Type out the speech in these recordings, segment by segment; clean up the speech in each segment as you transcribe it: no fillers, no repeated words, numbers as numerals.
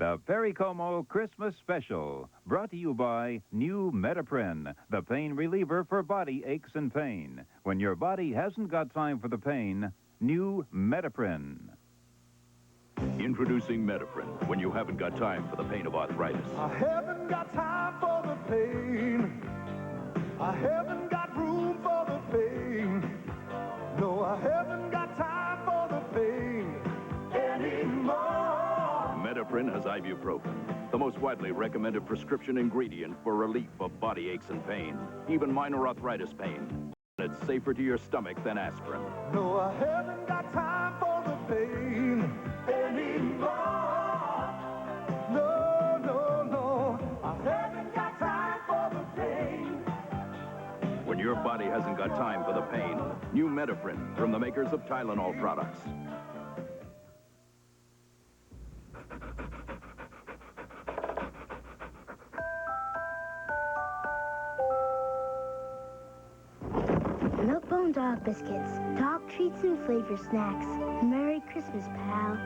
The Perry Como Christmas Special, brought to you by new Metaprin, the pain reliever for body aches and pain. When your body hasn't got time for the pain, new Metaprin. Introducing Metaprin, when you haven't got time for the pain of arthritis. I haven't got time for the pain. I haven't got room for the pain. No, I haven't got time for the pain anymore. Metaprin has ibuprofen, the most widely recommended prescription ingredient for relief of body aches and pain, even minor arthritis pain. It's safer to your stomach than aspirin. No, I haven't got time for the pain anymore. No, no, no, I haven't got time for the pain. When your body hasn't got time for the pain, new Metaprin from the makers of Tylenol products. Milk-bone dog biscuits, dog treats and flavor snacks. Merry Christmas, pal.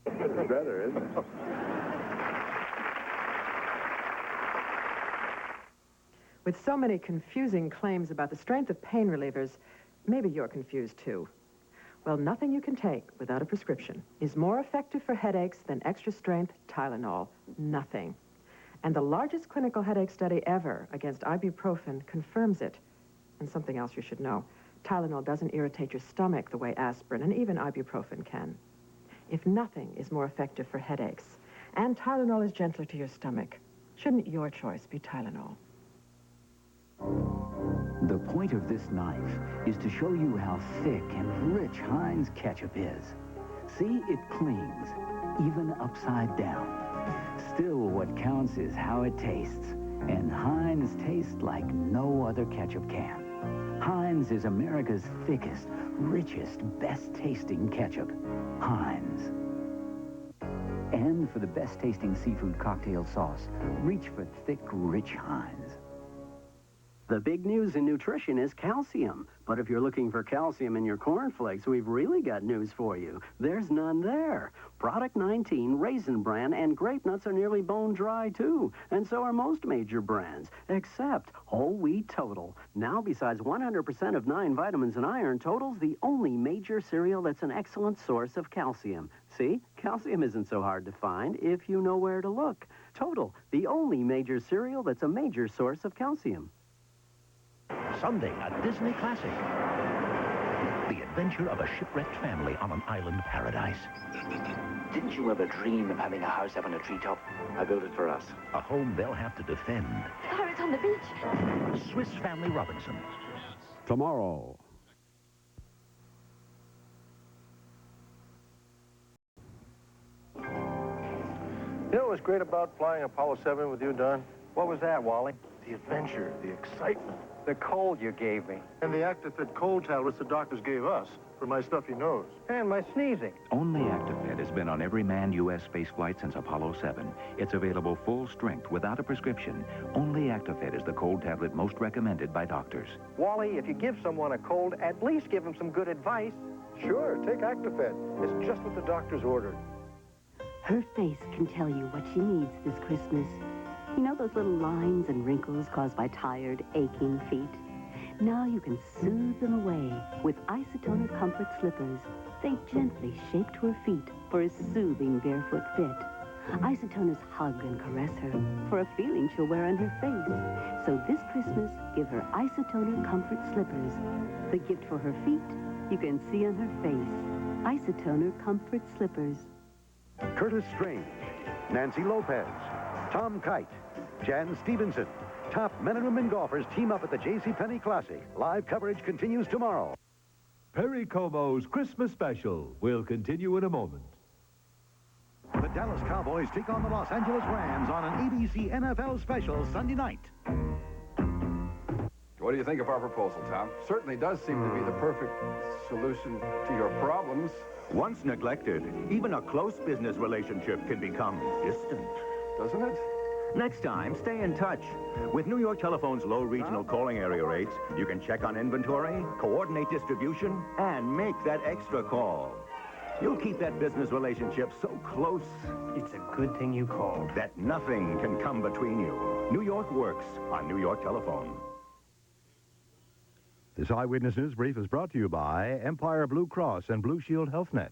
It's better, isn't it? With so many confusing claims about the strength of pain relievers, maybe you're confused too. Well, nothing you can take without a prescription is more effective for headaches than extra-strength Tylenol. Nothing. And the largest clinical headache study ever against ibuprofen confirms it. And something else you should know. Tylenol doesn't irritate your stomach the way aspirin and even ibuprofen can. If nothing is more effective for headaches, and Tylenol is gentler to your stomach, shouldn't your choice be Tylenol? The point of this knife is to show you how thick and rich Heinz ketchup is. See, it clings, even upside down. Still, what counts is how it tastes. And Heinz tastes like no other ketchup can. Heinz is America's thickest, richest, best-tasting ketchup. Heinz. And for the best-tasting seafood cocktail sauce, reach for thick, rich Heinz. The big news in nutrition is calcium. But if you're looking for calcium in your cornflakes, we've really got news for you. There's none there. Product 19, Raisin Bran, and grape nuts are nearly bone dry, too. And so are most major brands, except Whole Wheat Total. Now, besides 100% of 9 vitamins and iron, Total's the only major cereal that's an excellent source of calcium. See? Calcium isn't so hard to find if you know where to look. Total, the only major cereal that's a major source of calcium. Sunday at Disney Classic. The adventure of a shipwrecked family on an island paradise. Didn't you ever dream of having a house up on a treetop? I built it for us. A home they'll have to defend. Pirates on the beach. Swiss Family Robinson. Tomorrow. You know what's great about flying Apollo 7 with you, Don? What was that, Wally? The adventure, the excitement. The cold you gave me. And the Actifed cold tablets the doctors gave us for my stuffy nose. And my sneezing. Only Actifed has been on every manned U.S. spaceflight since Apollo 7. It's available full strength without a prescription. Only Actifed is the cold tablet most recommended by doctors. Wally, if you give someone a cold, at least give them some good advice. Sure, take Actifed. It's just what the doctors ordered. Her face can tell you what she needs this Christmas. You know those little lines and wrinkles caused by tired, aching feet? Now you can soothe them away with Isotoner Comfort Slippers. They gently shape to her feet for a soothing barefoot fit. Isotoners hug and caress her for a feeling she'll wear on her face. So this Christmas, give her Isotoner Comfort Slippers. The gift for her feet you can see on her face. Isotoner Comfort Slippers. Curtis Strange, Nancy Lopez, Tom Kite, Jan Stevenson. Top men and women golfers team up at the JCPenney Classic. Live coverage continues tomorrow. Perry Como's Christmas Special will continue in a moment. The Dallas Cowboys take on the Los Angeles Rams on an ABC NFL special Sunday night. What do you think of our proposal, Tom? Certainly does seem to be the perfect solution to your problems. Once neglected, even a close business relationship can become distant. Doesn't it? Next time, stay in touch. With New York Telephone's low regional calling area rates, you can check on inventory, coordinate distribution, and make that extra call. You'll keep that business relationship so close. It's a good thing you called. That nothing can come between you. New York works on New York Telephone. This Eyewitness News Brief is brought to you by Empire Blue Cross and Blue Shield Health Net.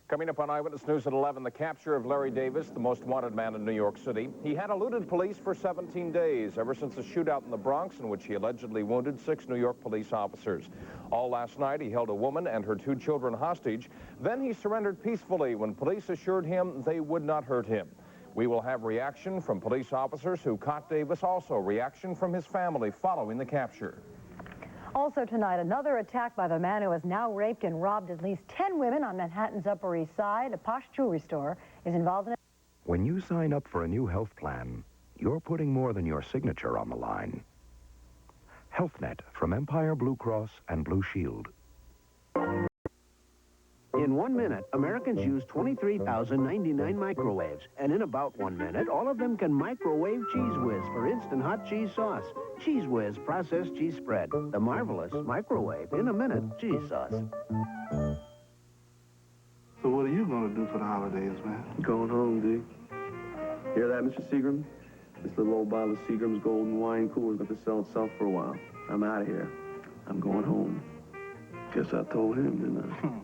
Coming up on Eyewitness News at 11, the capture of Larry Davis, the most wanted man in New York City. He had eluded police for 17 days, ever since a shootout in the Bronx in which he allegedly wounded 6 New York police officers. All last night, he held a woman and her 2 children hostage. Then he surrendered peacefully when police assured him they would not hurt him. We will have reaction from police officers who caught Davis, also reaction from his family following the capture. Also tonight, another attack by the man who has now raped and robbed at least 10 women on Manhattan's Upper East Side. A posh jewelry store is involved in it. When you sign up for a new health plan, you're putting more than your signature on the line. HealthNet from Empire Blue Cross and Blue Shield. In 1 minute, Americans use 23,099 microwaves. And in about 1 minute, all of them can microwave Cheese Whiz for instant hot cheese sauce. Cheese Whiz processed cheese spread. The marvelous microwave in a minute cheese sauce. So what are you going to do for the holidays, man? Going home, D. Hear that, Mr. Seagram? This little old bottle of Seagram's Golden Wine Cooler's going to sell itself for a while. I'm out of here. I'm going home. Guess I told him, didn't I?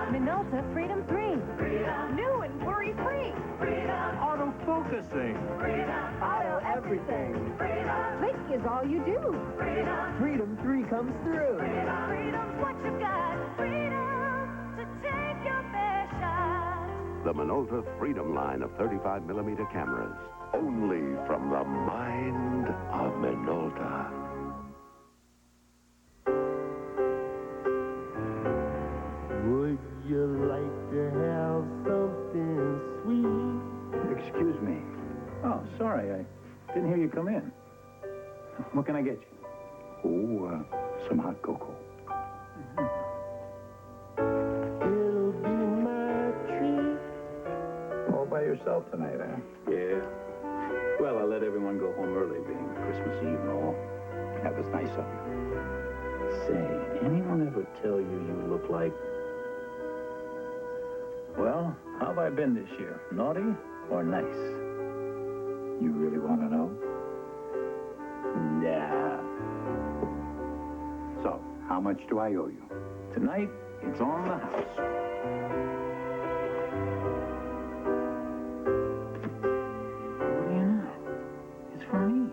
Minolta Freedom 3. Freedom. New and worry-free. Freedom. Auto-focusing. Freedom. Auto everything. Freedom. Click is all you do. Freedom. Freedom 3 comes through. Freedom. Freedom's what you got. Freedom to take your fair shot. The Minolta Freedom line of 35mm cameras. Only from the mind of Minolta. Would you like to have something sweet? Excuse me. Oh, sorry, I didn't hear you come in. What can I get you? Oh, some hot cocoa. It'll be my treat. All by yourself tonight, huh? Yeah. Well, I let everyone go home early, being Christmas Eve and all. That was nice of you. Say, anyone ever tell you you look like... Well, how have I been this year? Naughty or nice? You really want to know? Nah. So, how much do I owe you? Tonight, it's on the house. What do you know? It's for me.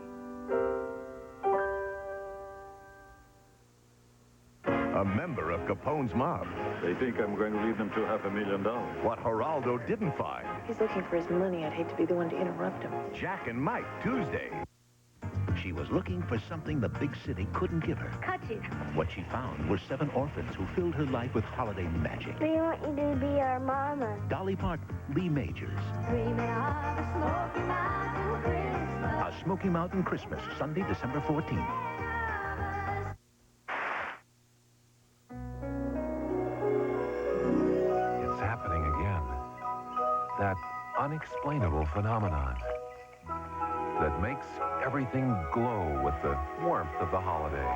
A member of Capone's mob. They think I'm going to leave them to $500,000. What Geraldo didn't find. He's looking for his money. I'd hate to be the one to interrupt him. Jack and Mike, Tuesday. She was looking for something the big city couldn't give her. Cut it. What she found were 7 orphans who filled her life with holiday magic. We want you to be our mama. Dolly Parton, Lee Majors. Dreaming of a Smoky Mountain Christmas. A Smoky Mountain Christmas, Sunday, December 14th. It's happening again. That unexplainable phenomenon that makes everything glow with the warmth of the holiday.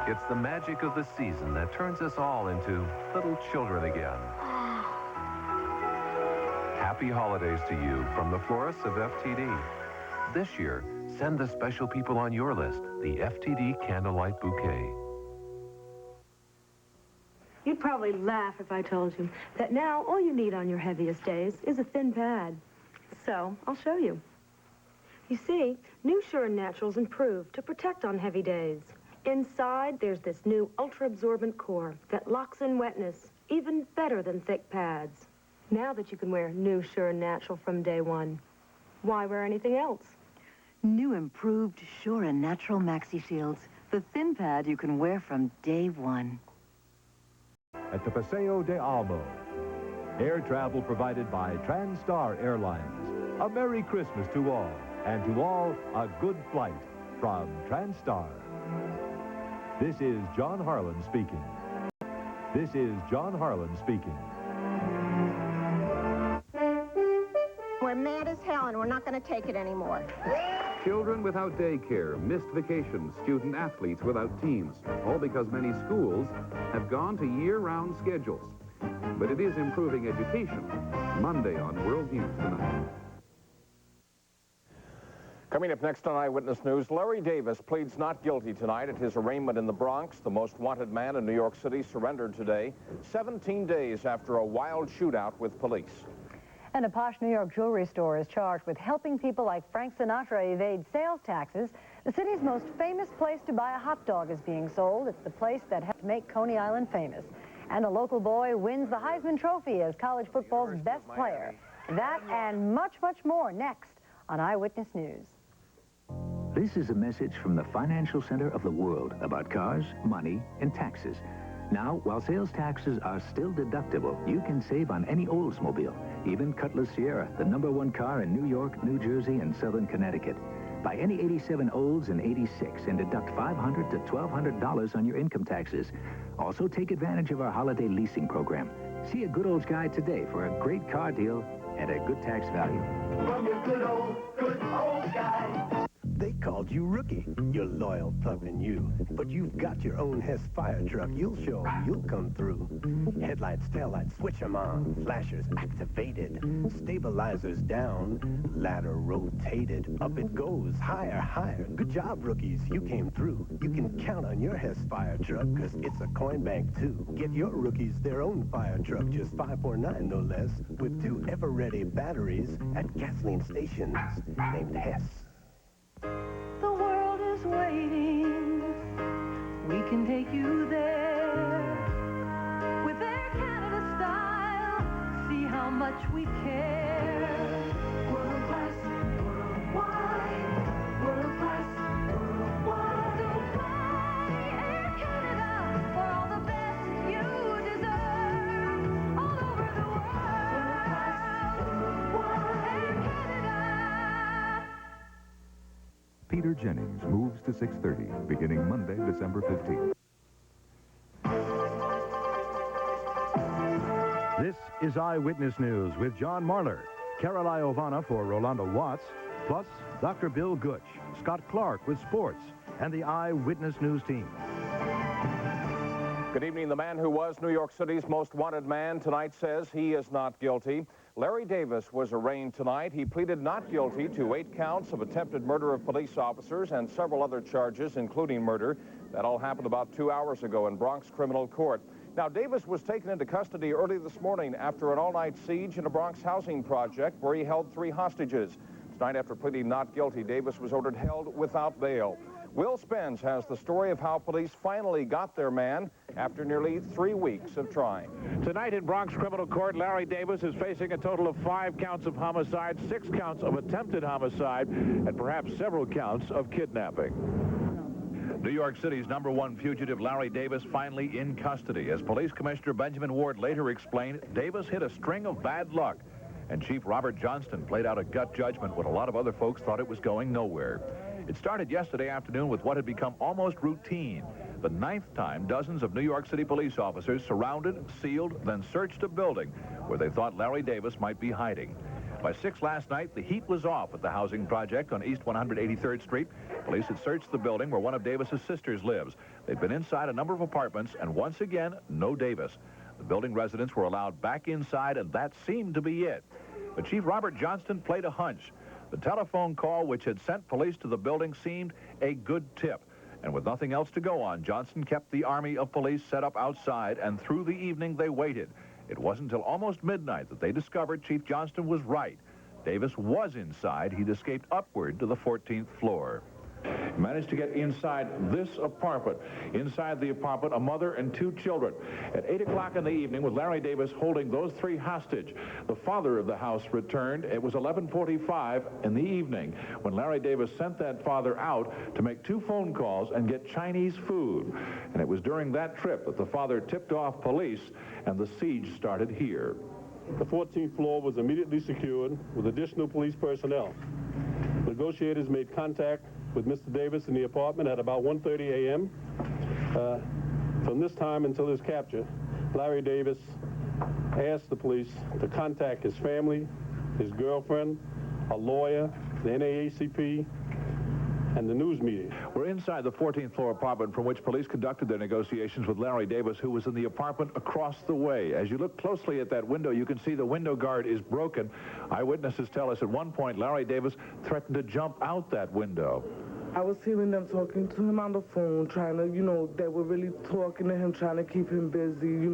It's the magic of the season that turns us all into little children again. Happy holidays to you from the florists of FTD. This year, send the special people on your list the FTD Candlelight Bouquet. You'd probably laugh if I told you that now all you need on your heaviest days is a thin pad. So, I'll show you. You see, new Sure & Natural's improved to protect on heavy days. Inside, there's this new ultra-absorbent core that locks in wetness even better than thick pads. Now that you can wear new Sure & Natural from day one, why wear anything else? New improved Sure & Natural Maxi Shields. The thin pad you can wear from day one. At the Paseo de Almo. Air travel provided by TransStar Airlines. A Merry Christmas to all. And to all, a good flight from TransStar. This is John Harlan speaking. This is John Harlan speaking. We're mad as hell, and we're not going to take it anymore. Children without daycare, missed vacations, student athletes without teams, all because many schools have gone to year-round schedules. But it is improving education. Monday on World News Tonight. Coming up next on Eyewitness News, Larry Davis pleads not guilty tonight at his arraignment in the Bronx. The most wanted man in New York City surrendered today, 17 days after a wild shootout with police. And a posh New York jewelry store is charged with helping people like Frank Sinatra evade sales taxes. The city's most famous place to buy a hot dog is being sold. It's the place that helped make Coney Island famous. And a local boy wins the Heisman Trophy as college football's best player. That and much, much more next on Eyewitness News. This is a message from the financial center of the world about cars, money, and taxes. Now, while sales taxes are still deductible, you can save on any Oldsmobile, even Cutlass Sierra, the #1 car in New York, New Jersey, and southern Connecticut. Buy any 87 Olds and 86 and deduct $500 to $1,200 on your income taxes. Also, take advantage of our holiday leasing program. See a Good Olds guide today for a great car deal at a good tax value. From your good old guy. They called you rookie, you loyal pup and you. But you've got your own Hess fire truck. You'll show 'em you'll come through. Headlights, taillights, switch 'em on. Flashers activated. Stabilizers down. Ladder rotated. Up it goes, higher, higher. Good job, rookies, you came through. You can count on your Hess fire truck, 'cause it's a coin bank, too. Get your rookies their own fire truck, just $549 no less, with 2 ever-ready batteries at gasoline stations named Hess. The world is waiting. We can take you there with Air Canada style. See how much we care. World class, worldwide. World class, worldwide. So fly Air Canada for all the best you deserve. All over the world. World class, worldwide. Air Canada. Peter Jennings moves to 6:30, beginning Monday, December 15th. This is Eyewitness News with John Marler, Caroline Ovana for Rolando Watts, plus Dr. Bill Gutch, Scott Clark with sports, and the Eyewitness News team. Good evening. The man who was New York City's most wanted man tonight says he is not guilty. Larry Davis was arraigned tonight. He pleaded not guilty to 8 counts of attempted murder of police officers and several other charges, including murder. That all happened about 2 hours ago in Bronx criminal court. Now, Davis was taken into custody early this morning after an all-night siege in a Bronx housing project where he held 3 hostages. Tonight, after pleading not guilty, Davis was ordered held without bail. Will Spence has the story of how police finally got their man after nearly 3 weeks of trying. Tonight in Bronx criminal court, Larry Davis is facing a total of 5 counts of homicide, 6 counts of attempted homicide, and perhaps several counts of kidnapping. New York City's #1 fugitive Larry Davis finally in custody. As Police Commissioner Benjamin Ward later explained, Davis hit a string of bad luck. And Chief Robert Johnston played out a gut judgment when a lot of other folks thought it was going nowhere. It started yesterday afternoon with what had become almost routine. The 9th time dozens of New York City police officers surrounded, sealed, then searched a building where they thought Larry Davis might be hiding. By 6 last night, the heat was off at the housing project on East 183rd Street. Police had searched the building where one of Davis's sisters lives. They'd been inside a number of apartments, and once again, no Davis. The building residents were allowed back inside, and that seemed to be it. But Chief Robert Johnston played a hunch. The telephone call which had sent police to the building seemed a good tip. And with nothing else to go on, Johnston kept the army of police set up outside, and through the evening they waited. It wasn't until almost midnight that they discovered Chief Johnston was right. Davis was inside. He'd escaped upward to the 14th floor. Managed to get inside this apartment. Inside the apartment, a mother and 2 children. At 8 o'clock in the evening, with Larry Davis holding those 3 hostage, the father of the house returned. It was 11:45 in the evening when Larry Davis sent that father out to make 2 phone calls and get Chinese food. And it was during that trip that the father tipped off police, and the siege started here. The 14th floor was immediately secured with additional police personnel. Negotiators made contact with Mr. Davis in the apartment at about 1:30 a.m. From this time until his capture, Larry Davis asked the police to contact his family, his girlfriend, a lawyer, the NAACP, and the news media. We're inside the 14th floor apartment from which police conducted their negotiations with Larry Davis, who was in the apartment across the way. As you look closely at that window, you can see the window guard is broken. Eyewitnesses tell us at one point Larry Davis threatened to jump out that window. I was hearing them talking to him on the phone, trying to, they were really talking to him, trying to keep him busy,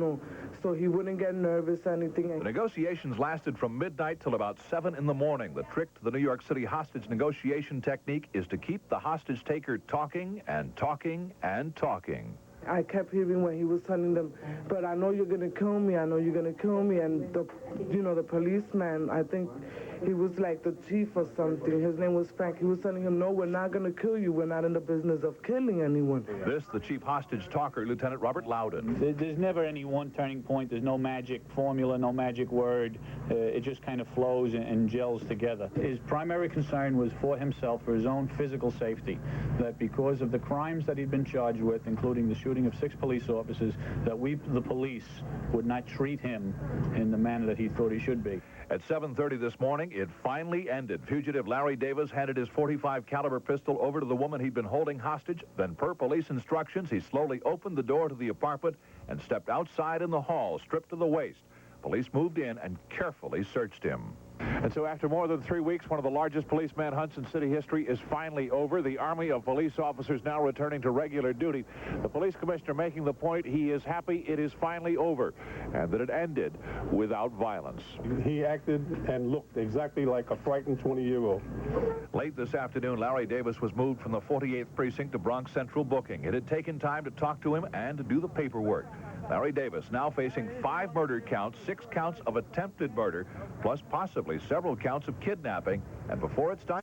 so he wouldn't get nervous or anything. The negotiations lasted from midnight till about 7 in the morning. The trick to the New York City hostage negotiation technique is to keep the hostage taker talking and talking and talking. I kept hearing when he was telling them, but I know you're going to kill me, I know you're going to kill me, and the policeman, I think he was like the chief or something, his name was Frank, he was telling him, no, we're not going to kill you, we're not in the business of killing anyone. This, the chief hostage talker, Lieutenant Robert Loudon. There's never any one turning point, there's no magic formula, no magic word, it just kind of flows and gels together. His primary concern was for himself, for his own physical safety, that because of the crimes that he'd been charged with, including the shooting of 6 police officers, that we, the police, would not treat him in the manner that he thought he should be. At 7:30 this morning, it finally ended. Fugitive Larry Davis handed his .45 caliber pistol over to the woman he'd been holding hostage. Then, per police instructions, he slowly opened the door to the apartment and stepped outside in the hall, stripped to the waist. Police moved in and carefully searched him. And so after more than 3 weeks, one of the largest police manhunts in city history is finally over. The army of police officers now returning to regular duty. The police commissioner making the point he is happy it is finally over and that it ended without violence. He acted and looked exactly like a frightened 20-year-old. Late this afternoon, Larry Davis was moved from the 48th precinct to Bronx Central booking. It had taken time to talk to him and to do the paperwork. Larry Davis now facing 5 murder counts, 6 counts of attempted murder, plus possibly several counts of kidnapping. And before it's time...